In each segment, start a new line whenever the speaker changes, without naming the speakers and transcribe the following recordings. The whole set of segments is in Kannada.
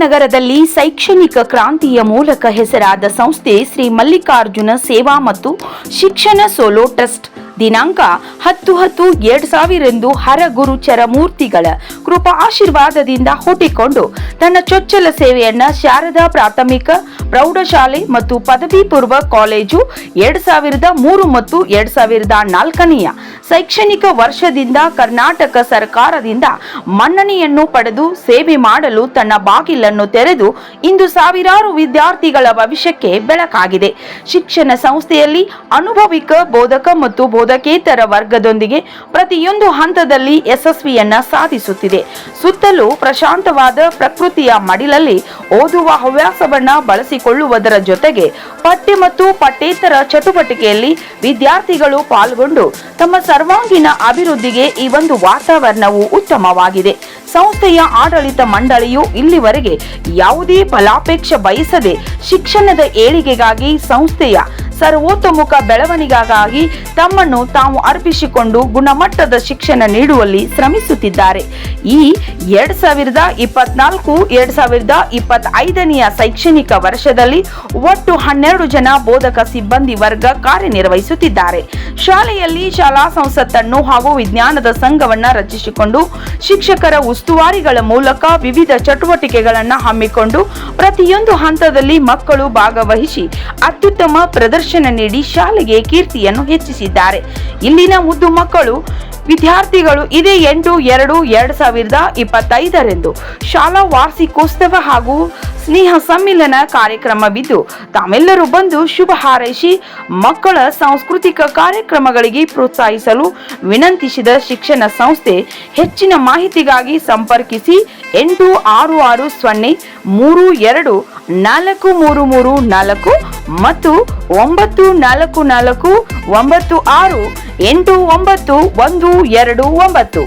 ನಗರದಲ್ಲಿ ಶೈಕ್ಷಣಿಕ ಕ್ರಾಂತಿಯ ಮೂಲಕ ಹೆಸರಾದ ಸಂಸ್ಥೆ ಶ್ರೀ ಮಲ್ಲಿಕಾರ್ಜುನ ಸೇವಾ ಮತ್ತು ಶಿಕ್ಷಣ ಸೋಲೋ ಟ್ರಸ್ಟ್ ದಿನಾಂಕ 10/10/2000 ಹರಗುರು ಚರಮೂರ್ತಿಗಳ ಕೃಪಾ ಆಶೀರ್ವಾದದಿಂದ ಹುಟ್ಟಿಕೊಂಡು ತನ್ನ ಚೊಚ್ಚಲ ಸೇವೆಯನ್ನ ಶಾರದಾ ಪ್ರಾಥಮಿಕ ಪ್ರೌಢಶಾಲೆ ಮತ್ತು ಪದವಿ ಪೂರ್ವ ಕಾಲೇಜು 2003 ಮತ್ತು 2004ನೇ ಶೈಕ್ಷಣಿಕ ವರ್ಷದಿಂದ ಕರ್ನಾಟಕ ಸರ್ಕಾರದಿಂದ ಮನ್ನಣೆಯನ್ನು ಪಡೆದು ಸೇವೆ ಮಾಡಲು ತನ್ನ ಬಾಗಿಲನ್ನು ತೆರೆದು ಇಂದು ಸಾವಿರಾರು ವಿದ್ಯಾರ್ಥಿಗಳ ಭವಿಷ್ಯಕ್ಕೆ ಬೆಳಕಾಗಿದೆ. ಶಿಕ್ಷಣ ಸಂಸ್ಥೆಯಲ್ಲಿ ಅನುಭವಿಕ ಬೋಧಕ ಮತ್ತು ಬೋಧಕೇತರ ವರ್ಗದೊಂದಿಗೆ ಪ್ರತಿಯೊಂದು ಹಂತದಲ್ಲಿ ಯಶಸ್ವಿಯನ್ನ ಸಾಧಿಸುತ್ತಿದೆ. ಸುತ್ತಲೂ ಪ್ರಶಾಂತವಾದ ಪ್ರಕೃತಿಯ ಮಡಿಲಲ್ಲಿ ಓದುವ ಹವ್ಯಾಸವನ್ನ ಬಳಸಿಕೊಳ್ಳುವುದರ ಜೊತೆಗೆ ಪಠ್ಯ ಮತ್ತು ಪಠ್ಯೇತರ ಚಟುವಟಿಕೆಯಲ್ಲಿ ವಿದ್ಯಾರ್ಥಿಗಳು ಪಾಲ್ಗೊಂಡು ತಮ್ಮ ಸರ್ವಾಂಗೀಣ ಅಭಿವೃದ್ಧಿಗೆ ಈ ಒಂದು ವಾತಾವರಣವು ಉತ್ತಮವಾಗಿದೆ. ಸಂಸ್ಥೆಯ ಆಡಳಿತ ಮಂಡಳಿಯು ಇಲ್ಲಿವರೆಗೆ ಯಾವುದೇ ಫಲಾಪೇಕ್ಷೆ ಬಯಸದೆ ಶಿಕ್ಷಣದ ಏಳಿಗೆಗಾಗಿ ಸಂಸ್ಥೆಯ ಸರ್ವೋತ್ತಮುಖ ಬೆಳವಣಿಗೆಗಾಗಿ ತಮ್ಮನ್ನು ತಾವು ಅರ್ಪಿಸಿಕೊಂಡು ಗುಣಮಟ್ಟದ ಶಿಕ್ಷಣ ನೀಡುವಲ್ಲಿ ಶ್ರಮಿಸುತ್ತಿದ್ದಾರೆ. ಈ 2024-2025ನೇ ಶೈಕ್ಷಣಿಕ ವರ್ಷದಲ್ಲಿ ಒಟ್ಟು 12 ಜನ ಬೋಧಕ ಸಿಬ್ಬಂದಿ ವರ್ಗ ಕಾರ್ಯನಿರ್ವಹಿಸುತ್ತಿದ್ದಾರೆ. ಶಾಲೆಯಲ್ಲಿ ಶಾಲಾ ಸಂಸತ್ತನ್ನು ಹಾಗೂ ವಿಜ್ಞಾನದ ಸಂಘವನ್ನ ರಚಿಸಿಕೊಂಡು ಶಿಕ್ಷಕರ ಉಸ್ತುವಾರಿಗಳ ಮೂಲಕ ವಿವಿಧ ಚಟುವಟಿಕೆಗಳನ್ನು ಹಮ್ಮಿಕೊಂಡು ಪ್ರತಿಯೊಂದು ಹಂತದಲ್ಲಿ ಮಕ್ಕಳು ಭಾಗವಹಿಸಿ ಅತ್ಯುತ್ತಮ ಪ್ರದರ್ಶನ ನೀಡಿ ಶಾಲೆಗೆ ಕೀರ್ತಿಯನ್ನು ಹೆಚ್ಚಿಸಿದ್ದಾರೆ. ಇಲ್ಲಿನ ಮುದ್ದು ಮಕ್ಕಳು ವಿದ್ಯಾರ್ಥಿಗಳು ಇದೇ 8/2/2025 ಶಾಲಾ ವಾರ್ಷಿಕೋತ್ಸವ ಹಾಗೂ ಸ್ನೇಹ ಸಮ್ಮಿಲನ ಕಾರ್ಯಕ್ರಮವಿದ್ದು ತಾವೆಲ್ಲರೂ ಬಂದು ಶುಭ ಹಾರೈಸಿ ಮಕ್ಕಳ ಸಾಂಸ್ಕೃತಿಕ ಕಾರ್ಯಕ್ರಮಗಳಿಗೆ ಪ್ರೋತ್ಸಾಹಿಸಲು ವಿನಂತಿಸಿದ ಶಿಕ್ಷಣ ಸಂಸ್ಥೆ. ಹೆಚ್ಚಿನ ಮಾಹಿತಿಗಾಗಿ ಸಂಪರ್ಕಿಸಿ 8662324334 ಮತ್ತು 9446891129.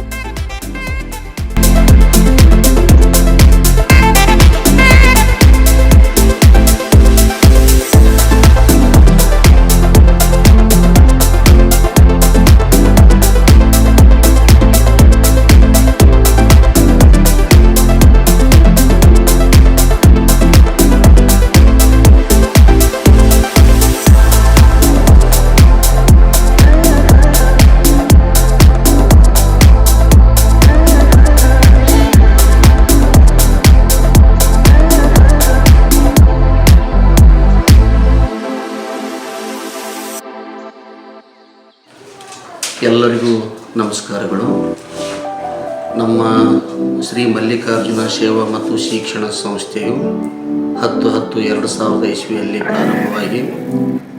ಎಲ್ಲರಿಗೂ ನಮಸ್ಕಾರಗಳು. ನಮ್ಮ ಶ್ರೀ ಮಲ್ಲಿಕಾರ್ಜುನ ಸೇವಾ ಮತ್ತು ಶಿಕ್ಷಣ ಸಂಸ್ಥೆಯು 10/10/2000 ಇಸ್ವಿಯಲ್ಲಿ ಪ್ರಾರಂಭವಾಗಿ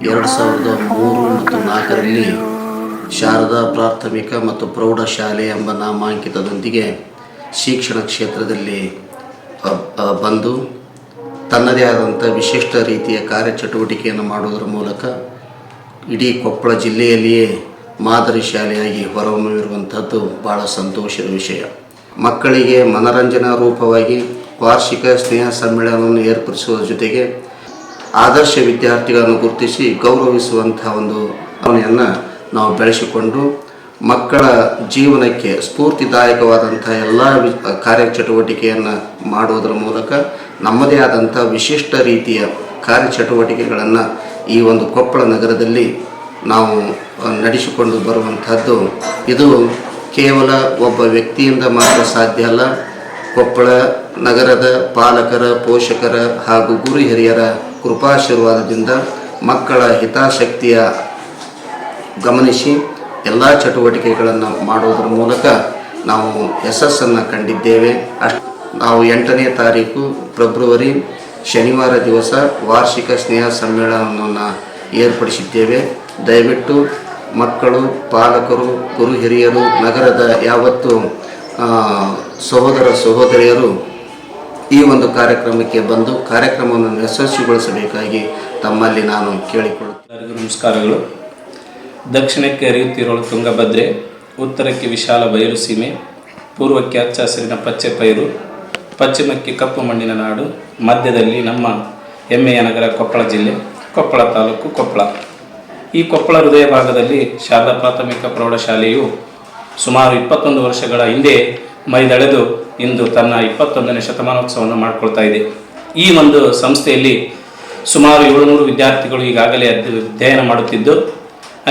2003 ಮತ್ತು 2004ರಲ್ಲಿ ಶಾರದಾ ಪ್ರಾಥಮಿಕ ಮತ್ತು ಪ್ರೌಢಶಾಲೆ ಎಂಬ ನಾಮಾಂಕಿತದೊಂದಿಗೆ ಶಿಕ್ಷಣ ಕ್ಷೇತ್ರದಲ್ಲಿ ಬಂದು ತನ್ನದೇ ಆದಂಥ ವಿಶಿಷ್ಟ ರೀತಿಯ ಕಾರ್ಯಚಟುವಟಿಕೆಯನ್ನು ಮಾಡುವುದರ ಮೂಲಕ ಇಡೀ ಕೊಪ್ಪಳ ಜಿಲ್ಲೆಯಲ್ಲಿಯೇ ಮಾದರಿ ಶಾಲೆಯಾಗಿ ಹೊರಹೊಮ್ಮಿರುವಂಥದ್ದು ಭಾಳ ಸಂತೋಷದ ವಿಷಯ. ಮಕ್ಕಳಿಗೆ ಮನರಂಜನಾ ರೂಪವಾಗಿ ವಾರ್ಷಿಕ ಸ್ನೇಹ ಸಮ್ಮೇಳನವನ್ನು ಏರ್ಪಡಿಸುವ ಜೊತೆಗೆ ಆದರ್ಶ ವಿದ್ಯಾರ್ಥಿಗಳನ್ನು ಗುರುತಿಸಿ ಗೌರವಿಸುವಂಥ ಒಂದು ಭಾವನೆಯನ್ನು ನಾವು ಬೆಳೆಸಿಕೊಂಡು ಮಕ್ಕಳ ಜೀವನಕ್ಕೆ ಸ್ಫೂರ್ತಿದಾಯಕವಾದಂಥ ಎಲ್ಲ ಕಾರ್ಯಚಟುವಟಿಕೆಯನ್ನು ಮಾಡುವುದರ ಮೂಲಕ ನಮ್ಮದೇ ಆದಂಥ ವಿಶಿಷ್ಟ ರೀತಿಯ ಕಾರ್ಯಚಟುವಟಿಕೆಗಳನ್ನು ಈ ಒಂದು ಕೊಪ್ಪಳ ನಗರದಲ್ಲಿ ನಾವು ನಡೆಸಿಕೊಂಡು ಬರುವಂಥದ್ದು. ಇದು ಕೇವಲ ಒಬ್ಬ ವ್ಯಕ್ತಿಯಿಂದ ಮಾತ್ರ ಸಾಧ್ಯ ಅಲ್ಲ. ಕೊಪ್ಪಳ ನಗರದ ಪಾಲಕರ, ಪೋಷಕರ ಹಾಗೂ ಗುರು ಹಿರಿಯರ ಕೃಪಾಶೀರ್ವಾದದಿಂದ ಮಕ್ಕಳ ಹಿತಾಸಕ್ತಿಯ ಗಮನಿಸಿ ಎಲ್ಲ ಚಟುವಟಿಕೆಗಳನ್ನು ಮಾಡುವುದರ ಮೂಲಕ ನಾವು ಯಶಸ್ಸನ್ನು ಕಂಡಿದ್ದೇವೆ. ನಾವು 8ನೇ ತಾರೀಕು ಫೆಬ್ರವರಿ ಶನಿವಾರ ದಿವಸ ವಾರ್ಷಿಕ ಸ್ನೇಹ ಸಮ್ಮೇಳನವನ್ನು ಏರ್ಪಡಿಸಿದ್ದೇವೆ. ದಯವಿಟ್ಟು ಮಕ್ಕಳು, ಪಾಲಕರು, ಗುರು ಹಿರಿಯರು, ನಗರದ ಯಾವತ್ತು ಸಹೋದರ ಸಹೋದರಿಯರು ಈ ಒಂದು ಕಾರ್ಯಕ್ರಮಕ್ಕೆ ಬಂದು ಕಾರ್ಯಕ್ರಮವನ್ನು ಯಶಸ್ವಿಗೊಳಿಸಬೇಕಾಗಿ ತಮ್ಮಲ್ಲಿ ನಾನು ಕೇಳಿಕೊಳ್ಳುತ್ತೇನೆ.
ನಮಸ್ಕಾರಗಳು. ದಕ್ಷಿಣಕ್ಕೆ ಹರಿಯುತ್ತಿರುವ ತುಂಗಭದ್ರೆ, ಉತ್ತರಕ್ಕೆ ವಿಶಾಲ ಬಯಲು ಸೀಮೆ, ಪೂರ್ವಕ್ಕೆ ಹಚ್ಚ ಹಸಿರಿನ ಪಚ್ಚೆ ಪೈರು, ಪಶ್ಚಿಮಕ್ಕೆ ಕಪ್ಪು ಮಣ್ಣಿನ ನಾಡು, ಮಧ್ಯದಲ್ಲಿ ನಮ್ಮ ಹೆಮ್ಮೆಯ ನಗರ ಕೊಪ್ಪಳ ಜಿಲ್ಲೆ, ಕೊಪ್ಪಳ ತಾಲೂಕು ಕೊಪ್ಪಳ. ಈ ಕೊಪ್ಪಳ ಹೃದಯ ಭಾಗದಲ್ಲಿ ಶಾರದಾ ಪ್ರಾಥಮಿಕ ಪ್ರೌಢಶಾಲೆಯು ಸುಮಾರು 21 ವರ್ಷಗಳ ಹಿಂದೆ ಮೈದಳೆದು ಇಂದು ತನ್ನ 21ನೇ ಶತಮಾನೋತ್ಸವವನ್ನು ಮಾಡಿಕೊಳ್ತಾ ಇದೆ. ಈ ಒಂದು ಸಂಸ್ಥೆಯಲ್ಲಿ ಸುಮಾರು 700 ವಿದ್ಯಾರ್ಥಿಗಳು ಈಗಾಗಲೇ ಅಧ್ಯಯನ ಮಾಡುತ್ತಿದ್ದು,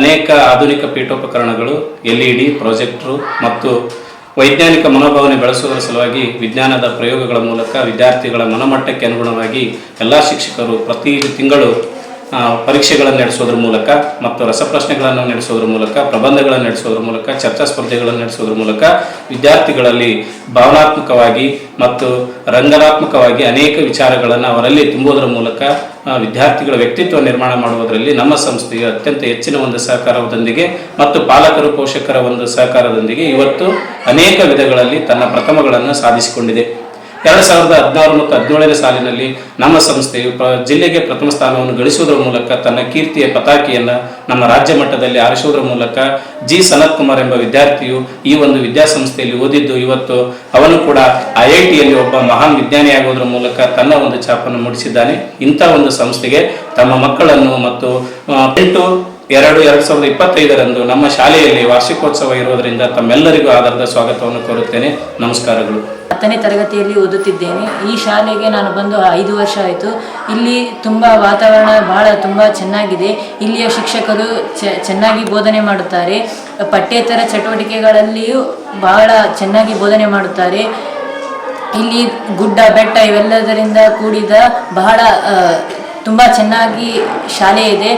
ಅನೇಕ ಆಧುನಿಕ ಪೀಠೋಪಕರಣಗಳು, LED, ಪ್ರೊಜೆಕ್ಟ್ರು ಮತ್ತು ವೈಜ್ಞಾನಿಕ ಮನೋಭಾವನೆ ಬೆಳೆಸುವುದರ ಸಲುವಾಗಿ ವಿಜ್ಞಾನದ ಪ್ರಯೋಗಗಳ ಮೂಲಕ ವಿದ್ಯಾರ್ಥಿಗಳ ಮನಮಟ್ಟಕ್ಕೆ ಅನುಗುಣವಾಗಿ ಎಲ್ಲ ಶಿಕ್ಷಕರು ಪ್ರತಿ ತಿಂಗಳು ಪರೀಕ್ಷೆಗಳನ್ನು ನಡೆಸೋದ್ರ ಮೂಲಕ ಮತ್ತು ರಸಪ್ರಶ್ನೆಗಳನ್ನು ನಡೆಸೋದ್ರ ಮೂಲಕ, ಪ್ರಬಂಧಗಳನ್ನು ನಡೆಸೋದ್ರ ಮೂಲಕ, ಚರ್ಚಾ ಸ್ಪರ್ಧೆಗಳನ್ನು ನಡೆಸೋದ್ರ ಮೂಲಕ ವಿದ್ಯಾರ್ಥಿಗಳಲ್ಲಿ ಭಾವನಾತ್ಮಕವಾಗಿ ಮತ್ತು ರಂಗನಾತ್ಮಕವಾಗಿ ಅನೇಕ ವಿಚಾರಗಳನ್ನು ಅವರಲ್ಲಿ ತುಂಬುವುದರ ಮೂಲಕ ವಿದ್ಯಾರ್ಥಿಗಳ ವ್ಯಕ್ತಿತ್ವ ನಿರ್ಮಾಣ ಮಾಡುವುದರಲ್ಲಿ ನಮ್ಮ ಸಂಸ್ಥೆಯು ಅತ್ಯಂತ ಹೆಚ್ಚಿನ ಒಂದು ಸಹಕಾರದೊಂದಿಗೆ ಮತ್ತು ಪಾಲಕರು ಪೋಷಕರ ಒಂದು ಸಹಕಾರದೊಂದಿಗೆ ಇವತ್ತು ಅನೇಕ ವಿಧಗಳಲ್ಲಿ ತನ್ನ ಪ್ರಥಮಗಳನ್ನು ಸಾಧಿಸಿಕೊಂಡಿದೆ. 2016 ಮತ್ತು 2017ನೇ ಸಾಲಿನಲ್ಲಿ ನಮ್ಮ ಸಂಸ್ಥೆಯು ಜಿಲ್ಲೆಗೆ ಪ್ರಥಮ ಸ್ಥಾನವನ್ನು ಗಳಿಸುವುದರ ಮೂಲಕ ತನ್ನ ಕೀರ್ತಿಯ ಪತಾಕೆಯನ್ನು ನಮ್ಮ ರಾಜ್ಯ ಮಟ್ಟದಲ್ಲಿ ಆರಿಸುವುದರ ಮೂಲಕ ಜಿ ಸನತ್ ಕುಮಾರ್ ಎಂಬ ವಿದ್ಯಾರ್ಥಿಯು ಈ ಒಂದು ವಿದ್ಯಾಸಂಸ್ಥೆಯಲ್ಲಿ ಓದಿದ್ದು ಇವತ್ತು ಅವನು ಕೂಡ IITಯಲ್ಲಿ ಒಬ್ಬ ಮಹಾನ್ ವಿಜ್ಞಾನಿಯಾಗುವುದರ ಮೂಲಕ ತನ್ನ ಒಂದು ಛಾಪನ್ನು ಮೂಡಿಸಿದ್ದಾನೆ. ಇಂಥ ಒಂದು ಸಂಸ್ಥೆಗೆ ತಮ್ಮ ಮಕ್ಕಳನ್ನು ಮತ್ತು 8/2/2025 ನಮ್ಮ ಶಾಲೆಯಲ್ಲಿ ವಾರ್ಷಿಕೋತ್ಸವ ಇರುವುದರಿಂದ ತಮ್ಮೆಲ್ಲರಿಗೂ ಆಧಾರದ ಸ್ವಾಗತವನ್ನು ಕೋರುತ್ತೇನೆ. ನಮಸ್ಕಾರಗಳು.
10ನೇ ತರಗತಿಯಲ್ಲಿ ಓದುತ್ತಿದ್ದೇನೆ. ಈ ಶಾಲೆಗೆ ನಾನು ಬಂದು 5 ವರ್ಷ ಆಯಿತು. ಇಲ್ಲಿ ತುಂಬ ವಾತಾವರಣ ತುಂಬ ಚೆನ್ನಾಗಿದೆ. ಇಲ್ಲಿಯ ಶಿಕ್ಷಕರು ಚೆನ್ನಾಗಿ ಬೋಧನೆ ಮಾಡುತ್ತಾರೆ. ಪಠ್ಯೇತರ ಚಟುವಟಿಕೆಗಳಲ್ಲಿಯೂ ಬಹಳ ಚೆನ್ನಾಗಿ ಬೋಧನೆ ಮಾಡುತ್ತಾರೆ. ಇಲ್ಲಿ ಗುಡ್ಡ ಬೆಟ್ಟ ಇವೆಲ್ಲದರಿಂದ ಕೂಡಿದ ಬಹಳ ತುಂಬ ಚೆನ್ನಾಗಿ ಶಾಲೆ ಇದೆ.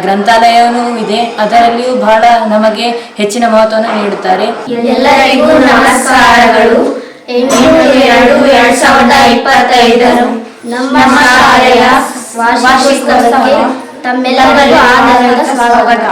ಗ್ರಂಥಾಲಯವೂ ಇದೆ. ಅದರಲ್ಲಿಯೂ ಬಹಳ ನಮಗೆ ಹೆಚ್ಚಿನ ಮಹತ್ವವನ್ನು ನೀಡುತ್ತಾರೆ.
ಎಲ್ಲರಿಗೂ ನಮಸ್ಕಾರಗಳು. 8/2/2025 ನಮ್ಮ ಶಾಲೆಯ ವಾರ್ಷಿಕೋತ್ಸವಕ್ಕೆ ತಮ್ಮೆಲ್ಲರಿಗೂ ಆಧಾರದ ಸ್ವಾಗತ.